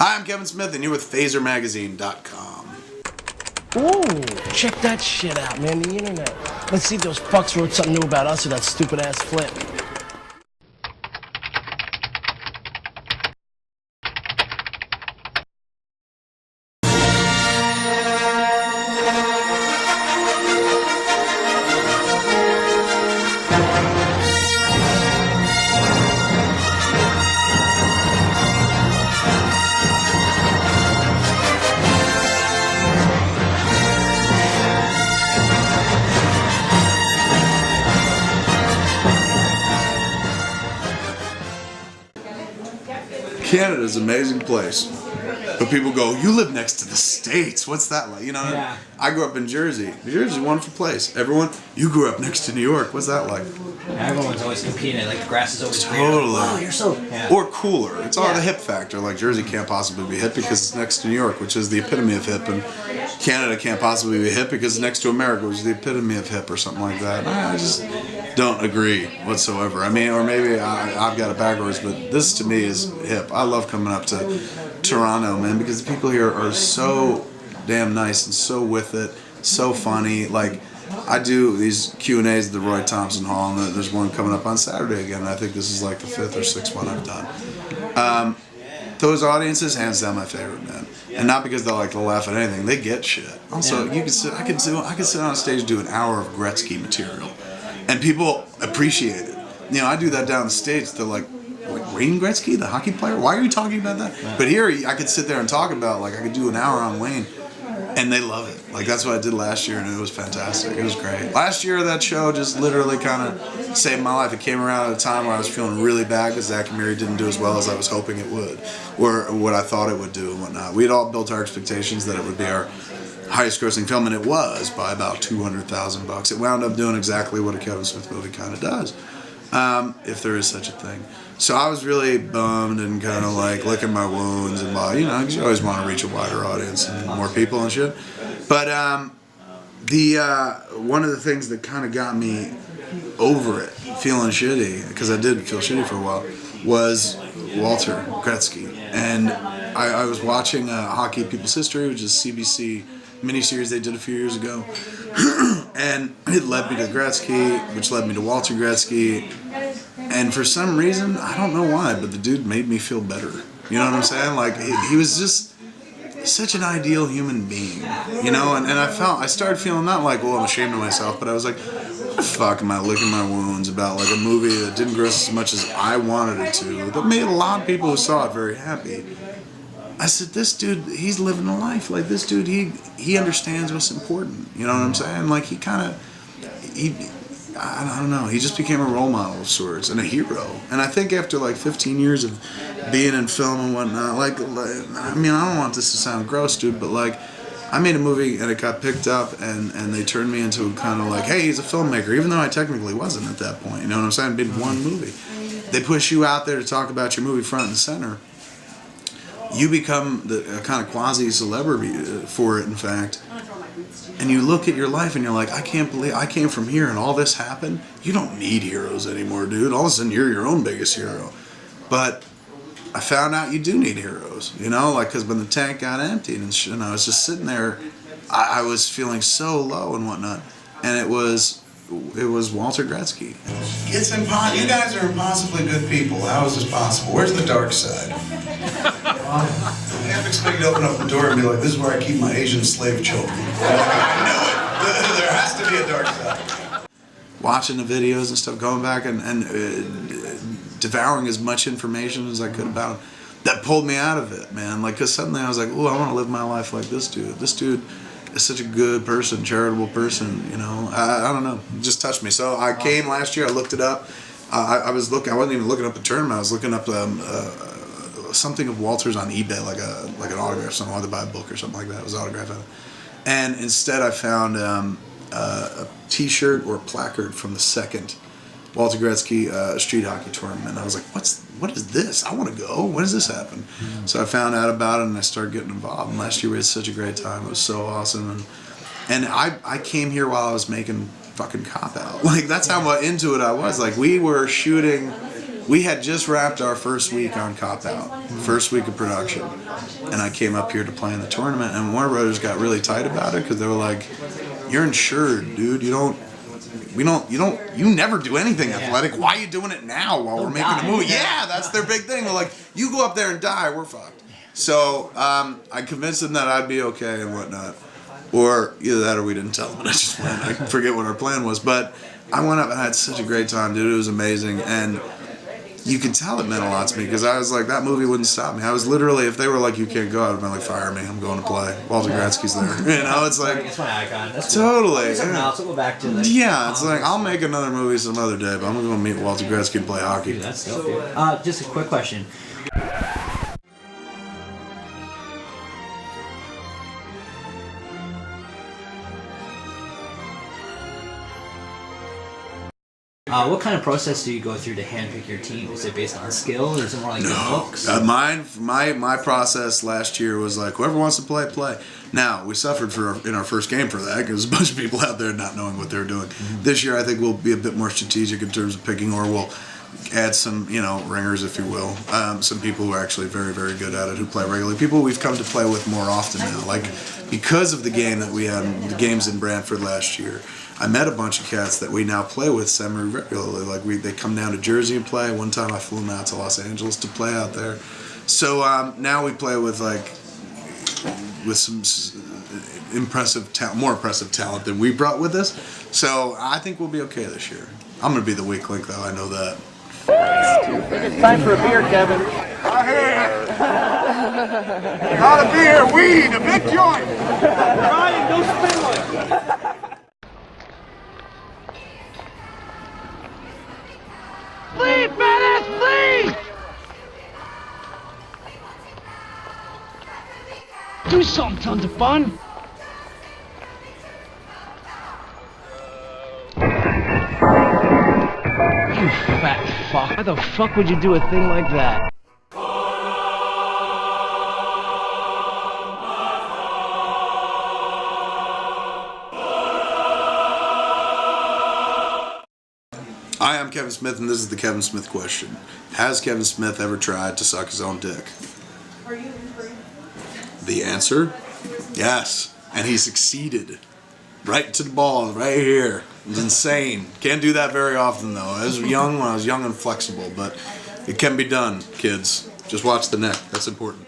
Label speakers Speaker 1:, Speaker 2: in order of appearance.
Speaker 1: Hi, I'm Kevin Smith, and you're with FazerMagazine.com.
Speaker 2: Ooh, check that shit out, man, the internet. Let's see if those fucks wrote something new about us or that stupid-ass flip.
Speaker 1: Canada's an amazing place. But people go, you live next to the States. What's that like? You know,
Speaker 3: Yeah.
Speaker 1: I grew up in Jersey. New Jersey's a wonderful place. Everyone, you grew up next to New York. What's that like?
Speaker 3: Everyone's always competing. Like the grass is always greener.
Speaker 1: Totally.
Speaker 3: Oh, you're so. Yeah.
Speaker 1: Or cooler. It's all
Speaker 3: Yeah.
Speaker 1: the hip factor. Like Jersey can't possibly be hip because it's next to New York, which is the epitome of hip, and Canada can't possibly be hip because it's next to America, which is the epitome of hip, or something like that. I just don't agree whatsoever. I mean, or maybe I've got it backwards, but this to me is hip. I love coming up to Toronto, man, because the people here are so damn nice and so with it, so funny. Like, I do these Q&As at the Roy Thompson Hall, and there's one coming up on Saturday again. I think this is like the 5th or 6th one I've done. Those audiences, hands down, my favorite, man. And not because they like to laugh at anything; they get shit. Also, you can sit. I could sit on stage and do an hour of Gretzky material, and people appreciate it. You know, I do that down the States. They're like Wayne Gretzky, the hockey player. Why are you talking about that? But here, I could sit there and talk about, like, I could do an hour on Wayne, and they love it. Like, that's what I did last year, and it was fantastic. It was great. Last year, that show just literally kind of saved my life. It came around at a time where I was feeling really bad because Zach and Miri didn't do as well as I was hoping it would, or what I thought it would do and whatnot. We had all built our expectations that it would be our highest grossing film, and it was by about $200,000. It wound up doing exactly what a Kevin Smith movie kind of does, if there is such a thing. So I was really bummed and kind of like licking my wounds and, you know, because you always want to reach a wider audience and more people and shit. But one of the things that kind of got me over it, feeling shitty, because I did feel shitty for a while, was Walter Gretzky. And I was watching Hockey People's History, which is a CBC miniseries they did a few years ago. And it led me to Gretzky, which led me to Walter Gretzky. And for some reason, I don't know why, but the dude made me feel better. You know what I'm saying? Like, he was just such an ideal human being, you know? And I started feeling not like, well, I'm ashamed of myself, but I was like, what the fuck am I licking my wounds about, like, a movie that didn't gross as much as I wanted it to, that made a lot of people who saw it very happy. I said, this dude, he's living a life. Like, this dude, he understands what's important. You know what I'm saying? Like, I don't know, he just became a role model of sorts and a hero. And I think after like 15 years of being in film and whatnot, like I mean, I don't want this to sound gross, dude, but like, I made a movie and it got picked up and they turned me into kind of like, hey, he's a filmmaker, even though I technically wasn't at that point. You know what I'm saying? I did one movie. They push you out there to talk about your movie front and center. You become a kind of quasi-celebrity for it, in fact. And you look at your life and you're like, I can't believe I came from here and all this happened. You don't need heroes anymore, dude. All of a sudden you're your own biggest hero. But I found out you do need heroes, you know, like, because when the tank got emptied and shit, and I was just sitting there, I was feeling so low and whatnot. And it was Walter Gretzky. It's impossible. You guys are impossibly good people. How is this possible? Where's the dark side? I never expected to open up the door and be like, this is where I keep my Asian slave children. I know it. There has to be a dark side. Watching the videos and stuff, going back and devouring as much information as I could about him, that pulled me out of it, man. Like, because suddenly I was like, oh, I want to live my life like this dude. This dude is such a good person, charitable person, you know. I don't know. It just touched me. So I came last year, I looked it up. I wasn't even looking up the tournament. I was looking up something of Walter's on eBay, like an autograph, something. I wanted to buy a book or something like that. It was autographed. And instead I found a T-shirt or a placard from the second Walter Gretzky street hockey tournament. I was like, what is this? I want to go. When does this happen? So I found out about it and I started getting involved. And last year we had such a great time. It was so awesome. And I came here while I was making fucking Cop Out. Like, that's how into it I was. Like, we were shooting we had just wrapped our first week on Cop Out, first week of production, and I came up here to play in the tournament, and Warner Brothers got really tight about it because they were like, "You're insured, dude. You never do anything athletic. Why are you doing it now while we're making a movie?" Yeah, that's their big thing. They're like, "You go up there and die, we're fucked." So I convinced them that I'd be okay and whatnot, or either that or we didn't tell them. And I just went. I forget what our plan was, but I went up and I had such a great time, dude. It was amazing, and you could tell it meant a lot to me because I was like, that movie wouldn't stop me. I was literally, if they were like, "You can't go," I'd have been like, "Fire me, I'm going to play." Walter Gretzky's there. You know, it's like,
Speaker 3: it's my icon. That's
Speaker 1: totally.
Speaker 3: Something else. We'll go back to
Speaker 1: Yeah, it's like, I'll make another movie some other day, but I'm going to meet Walter Gretzky and play hockey.
Speaker 3: Dude, that's dope, dude. Just a quick question. What kind of process do you go through to handpick your team? Is it based on skill, or is it more like looks?
Speaker 1: My process last year was like, whoever wants to play, play. Now, we suffered in our first game for that because a bunch of people out there not knowing what they were doing. Mm-hmm. This year, I think we'll be a bit more strategic in terms of picking, or we'll add some, ringers, if you will. Some people who are actually very, very good at it, who play regularly. People we've come to play with more often now. Like, because of the game that we had, the games in Brantford last year, I met a bunch of cats that we now play with semi-regularly. Like, they come down to Jersey and play. One time I flew them out to Los Angeles to play out there. So now we play with some more impressive talent than we brought with us. So I think we'll be okay this year. I'm going to be the weak link, though. I know that.
Speaker 2: It's time for a beer, Kevin.
Speaker 4: Not a beer, weed, a big joint.
Speaker 2: Ryan, go spin one. Flee, badass, flee! Do something, tons of fun. You fat fuck. Why the fuck would you do a thing like that?
Speaker 1: Hi, I'm Kevin Smith, and this is the Kevin Smith question. Has Kevin Smith ever tried to suck his own dick? The answer? Yes. And he succeeded. Right to the ball, right here. It was insane. Can't do that very often, though. I was young when I was young and flexible, but it can be done, kids. Just watch the neck. That's important.